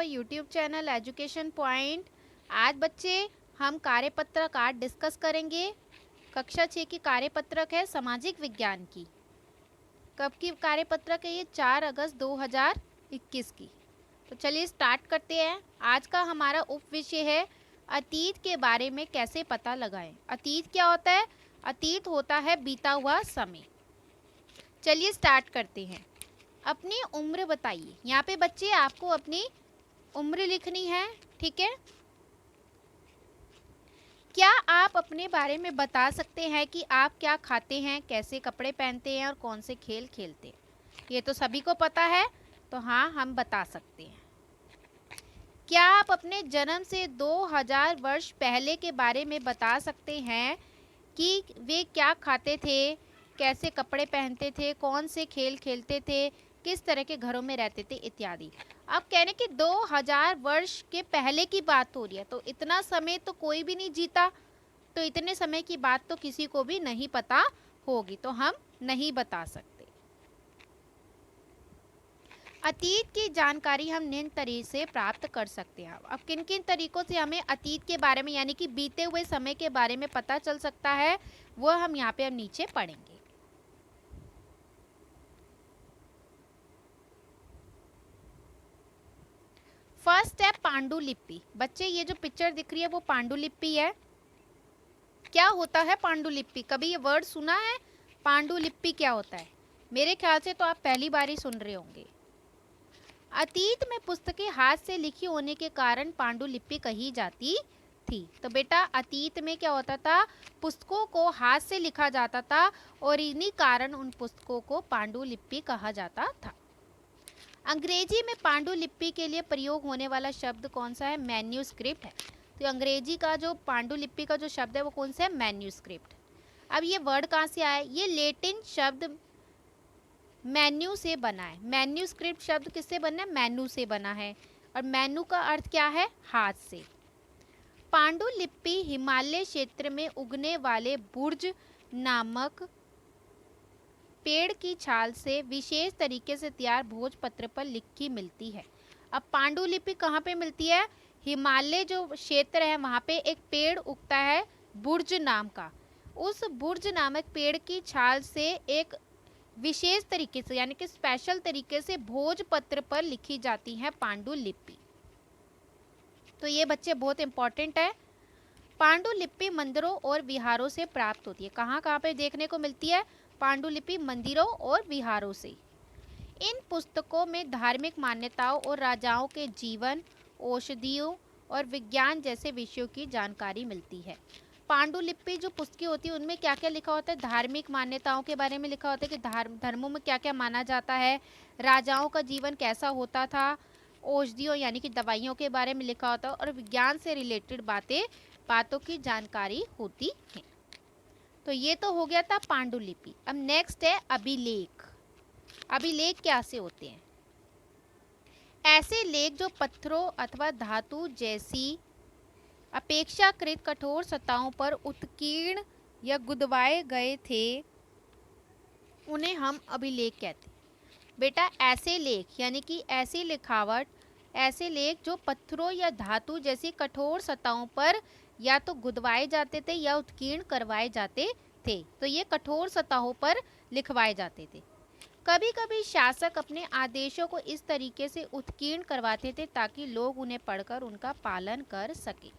YouTube channel education point. आज बच्चे हम कार्यपत्रक आज डिस्कस करेंगे। कक्षा 6 की कार्यपत्रक है सामाजिक विज्ञान की। कब की कार्यपत्रक है ये? 4 अगस्त 2021 की। तो चलिए स्टार्ट करते हैं। आज का हमारा उप विषय है अतीत के बारे में कैसे पता लगाएं। अतीत क्या होता है? अतीत होता है बीता हुआ समय। चलिए स्टार्ट करते हैं। अपनी उम्र बताइए। यहाँ पे बच्चे आपको अपनी उम्र लिखनी है, ठीक है। क्या आप अपने बारे में बता सकते हैं कि आप क्या खाते हैं, कैसे कपड़े पहनते हैं और कौन से खेल खेलते हैं? ये तो सभी को पता है, तो हाँ हम बता सकते हैं। क्या आप अपने जन्म से 2000 वर्ष पहले के बारे में बता सकते हैं कि वे क्या खाते थे, कैसे कपड़े पहनते थे, कौन से खेल खेलते थे, किस तरह के घरों में रहते थे इत्यादि। अब कहने कि 2000 वर्ष के पहले की बात हो रही है, तो इतना समय तो कोई भी नहीं जीता, तो इतने समय की बात तो किसी को भी नहीं पता होगी, तो हम नहीं बता सकते। अतीत की जानकारी हम निम्न तरीके से प्राप्त कर सकते हैं। अब किन किन तरीकों से हमें अतीत के बारे में यानी कि बीते हुए समय के बारे में पता चल सकता है, वो हम यहाँ पे अब नीचे पढ़ेंगे। फर्स्ट है पांडुलिपि। बच्चे ये जो पिक्चर दिख रही है वो पांडुलिपि है। क्या होता है पांडुलिपि? कभी ये वर्ड सुना है? पांडुलिपि क्या होता है? मेरे ख्याल से तो आप पहली बार ही सुन रहे होंगे। अतीत में पुस्तकें हाथ से लिखी होने के कारण पांडुलिपि कही जाती थी। तो बेटा अतीत में क्या होता था? पुस्तकों को हाथ से लिखा जाता था और इन्हीं कारण उन पुस्तकों को पांडुलिपि कहा जाता था। अंग्रेजी में पांडुलिपि के लिए प्रयोग होने वाला शब्द कौन सा है? मैन्यूस्क्रिप्ट है। तो अंग्रेजी का जो पांडुलिपि का जो शब्द है वो कौन सा है? मैन्यूस्क्रिप्ट। अब ये वर्ड कहाँ से आया? ये लेटिन शब्द मेन्यू से बना है। मैन्यूस्क्रिप्ट शब्द किससे बना है? मेनू से बना है। और मेनू का अर्थ क्या है? हाथ से। पांडुलिपि हिमालय क्षेत्र में उगने वाले बुर्ज नामक पेड़ की छाल से विशेष तरीके से तैयार भोजपत्र पर लिखी मिलती है। अब पांडुलिपि कहाँ पे मिलती है? हिमालय जो क्षेत्र है वहाँ पे एक पेड़ उगता है बुर्ज नाम का। उस बुर्ज नामक पेड़ की छाल से एक विशेष तरीके से यानी कि स्पेशल तरीके से भोजपत्र पर लिखी जाती है पांडुलिपि। तो ये बच्चे बहुत इंपॉर्टेंट है। पांडुलिपि मंदिरों और विहारों से प्राप्त होती है। कहाँ कहाँ पे देखने को मिलती है? पांडुलिपि मंदिरों और विहारों से। इन पुस्तकों में धार्मिक मान्यताओं और राजाओं के जीवन, औषधियों और विज्ञान जैसे विषयों की जानकारी मिलती है। पांडुलिपि जो पुस्तकें होती है उनमें क्या क्या लिखा होता है? धार्मिक मान्यताओं के बारे में लिखा होता है कि धर्मों में क्या क्या माना जाता है, राजाओं का जीवन कैसा होता था, औषधियों यानी कि दवाइयों के बारे में लिखा होता है और विज्ञान से रिलेटेड बातों की जानकारी होती है। तो ये तो हो गया था पांडुलिपि। अब नेक्स्ट है अभिलेख। अभिलेख क्या से होते हैं? ऐसे लेख जो पत्थरों अथवा धातु जैसी अपेक्षाकृत कठोर सतहों पर उत्कीर्ण या गुदवाए गए थे, उन्हें हम अभिलेख कहते हैं। बेटा ऐसे लेख यानी कि ऐसी लिखावट, ऐसे लेख जो पत्थरों या धातु जैसी कठोर सतहों पर या तो गुदवाए जाते थे या उत्कीर्ण करवाए जाते थे। तो ये कठोर सतहों पर लिखवाए जाते थे। कभी कभी शासक अपने आदेशों को इस तरीके से उत्कीर्ण करवाते थे ताकि लोग उन्हें पढ़कर उनका पालन कर सके।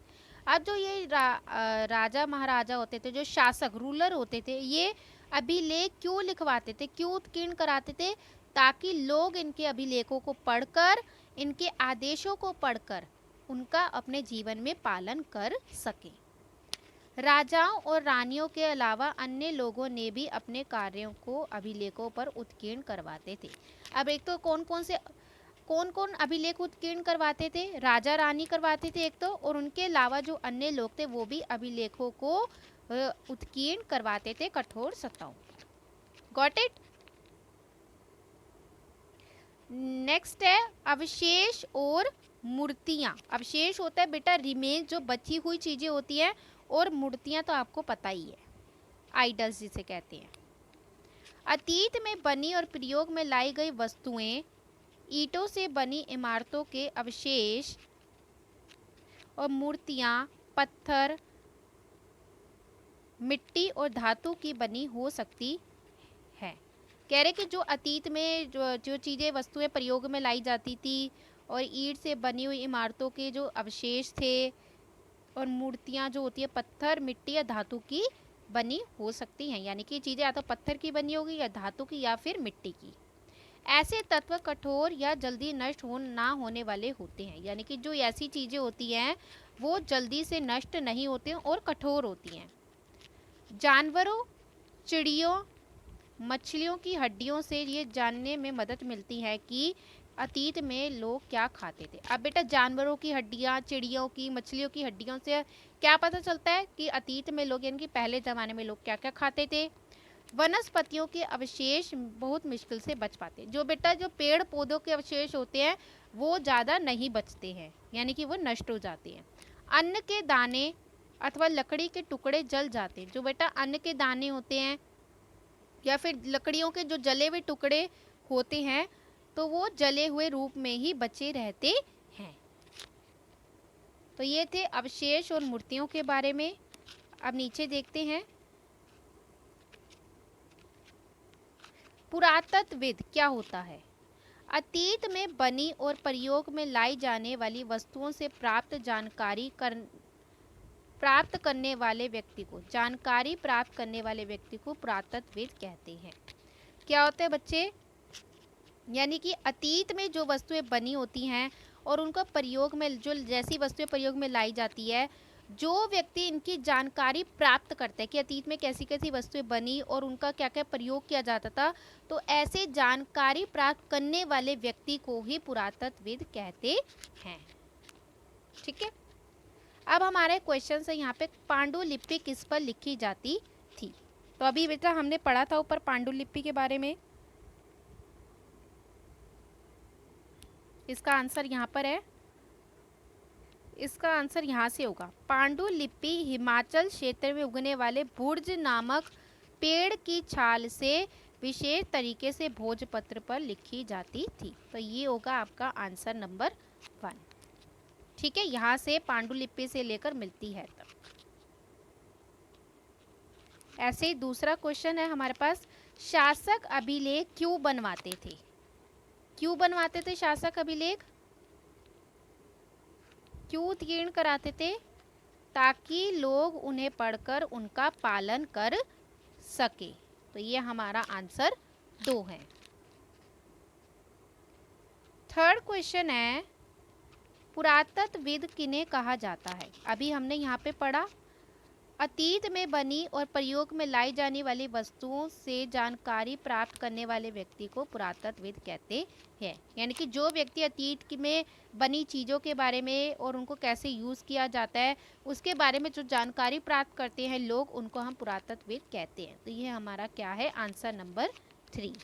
अब जो ये राजा महाराजा होते थे, जो शासक रूलर होते थे, ये अभिलेख क्यों लिखवाते थे, क्यों उत्कीर्ण कराते थे? ताकि लोग इनके अभिलेखों को पढ़कर, इनके आदेशों को पढ़कर उनका अपने जीवन में पालन कर सकें। राजाओं और रानियों के अलावा अन्य लोगों ने भी अपने कार्यों को अभिलेखों पर उत्कीर्ण करवाते थे। अब एक तो कौन कौन अभिलेख उत्कीर्ण करवाते थे? राजा रानी करवाते थे एक तो, और उनके अलावा जो अन्य लोग थे वो भी अभिलेखों को उत्कीर्ण करवाते थे कठोर सतहों। Got it? नेक्स्ट है अवशेष और मूर्तियां। अवशेष होता है बेटा रिमेन, जो बची हुई चीजें होती हैं, और मूर्तियां तो आपको पता ही है, आइडल्स जिसे कहते हैं। अतीत में बनी और प्रयोग में लाई गई वस्तुएं ईंटों से बनी इमारतों के अवशेष और मूर्तियां पत्थर, मिट्टी और धातु की बनी हो सकती है। कह रहे कि जो अतीत में जो चीज़ें वस्तुएं प्रयोग में लाई जाती थी और ईंट से बनी हुई इमारतों के जो अवशेष थे और मूर्तियां जो होती है पत्थर, मिट्टी या धातु की बनी हो सकती हैं। यानी कि चीज़ें या तो पत्थर की बनी होगी या धातु की या फिर मिट्टी की। ऐसे तत्व कठोर या जल्दी नष्ट ना होने वाले होते हैं। यानी कि जो ऐसी चीज़ें होती हैं वो जल्दी से नष्ट नहीं होते और कठोर होती हैं। जानवरों, चिड़ियों, मछलियों की हड्डियों से ये जानने में मदद मिलती है कि अतीत में लोग क्या खाते थे। अब बेटा जानवरों की हड्डियाँ, चिड़ियों की, मछलियों की हड्डियों से क्या पता चलता है कि अतीत में लोग यानी कि पहले ज़माने में लोग क्या क्या खाते थे। वनस्पतियों के अवशेष बहुत मुश्किल से बच पाते हैं। जो बेटा जो पेड़ पौधों के अवशेष होते हैं वो ज़्यादा नहीं बचते हैं, यानी कि वो नष्ट हो जाते हैं। अन्न के दाने अथवा लकड़ी के टुकड़े जल जाते हैं। जो बेटा अन्न के दाने होते हैं या फिर लकड़ियों के जो जले हुए टुकड़े होते हैं तो वो जले हुए रूप में ही बचे रहते हैं। तो ये थे अवशेष और मूर्तियों के बारे में। अब नीचे देखते हैं, पुरातत्वविद क्या होता है। अतीत में बनी और प्रयोग में लाई जाने वाली वस्तुओं से प्राप्त करने वाले व्यक्ति को, जानकारी प्राप्त करने वाले व्यक्ति को पुरातत्वविद कहते हैं। क्या होता है बच्चे, यानी कि अतीत में जो वस्तुएं बनी होती हैं और उनका प्रयोग में जो जैसी वस्तुएं प्रयोग में लाई जाती है, जो व्यक्ति इनकी जानकारी प्राप्त करता है कि अतीत में कैसी कैसी वस्तुएं बनी और उनका क्या क्या प्रयोग किया जाता था, तो ऐसे जानकारी प्राप्त करने वाले व्यक्ति को ही पुरातत्वविद कहते हैं। ठीक है। अब हमारे क्वेश्चन है यहाँ पे, पांडुलिपि किस पर लिखी जाती थी। तो अभी बेटा हमने पढ़ा था ऊपर पांडुलिपि के बारे में। इसका आंसर यहाँ पर है, इसका आंसर यहाँ से होगा। पांडुलिपि हिमाचल क्षेत्र में उगने वाले बुर्ज नामक पेड़ की छाल से विशेष तरीके से भोजपत्र पर लिखी जाती थी। तो ये होगा आपका आंसर नंबर 1। ठीक है, यहाँ से पांडुलिपि से लेकर मिलती है तब। ऐसे ही दूसरा क्वेश्चन है हमारे पास, शासक अभिलेख क्यों बनवाते थे। क्यों बनवाते थे शासक अभिलेख, क्यों उत्कीर्ण कराते थे, ताकि लोग उन्हें पढ़कर उनका पालन कर सके। तो ये हमारा आंसर 2 है। थर्ड क्वेश्चन है, पुरातत्वविद किन्हें कहा जाता है। अभी हमने यहाँ पे पढ़ा, अतीत में बनी और प्रयोग में लाई जाने वाली वस्तुओं से जानकारी प्राप्त करने वाले व्यक्ति को पुरातत्वविद कहते हैं। यानी कि जो व्यक्ति अतीत में बनी चीज़ों के बारे में और उनको कैसे यूज़ किया जाता है उसके बारे में जो जानकारी प्राप्त करते हैं लोग, उनको हम पुरातत्वविद कहते हैं। तो ये हमारा क्या है, आंसर नंबर 3।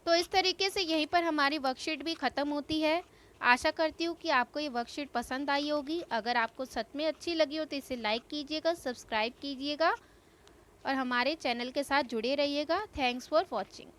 तो इस तरीके से यहीं पर हमारी वर्कशीट भी ख़त्म होती है। आशा करती हूँ कि आपको ये वर्कशीट पसंद आई होगी। अगर आपको सच में अच्छी लगी हो तो इसे लाइक कीजिएगा, सब्सक्राइब कीजिएगा और हमारे चैनल के साथ जुड़े रहिएगा। Thanks for watching.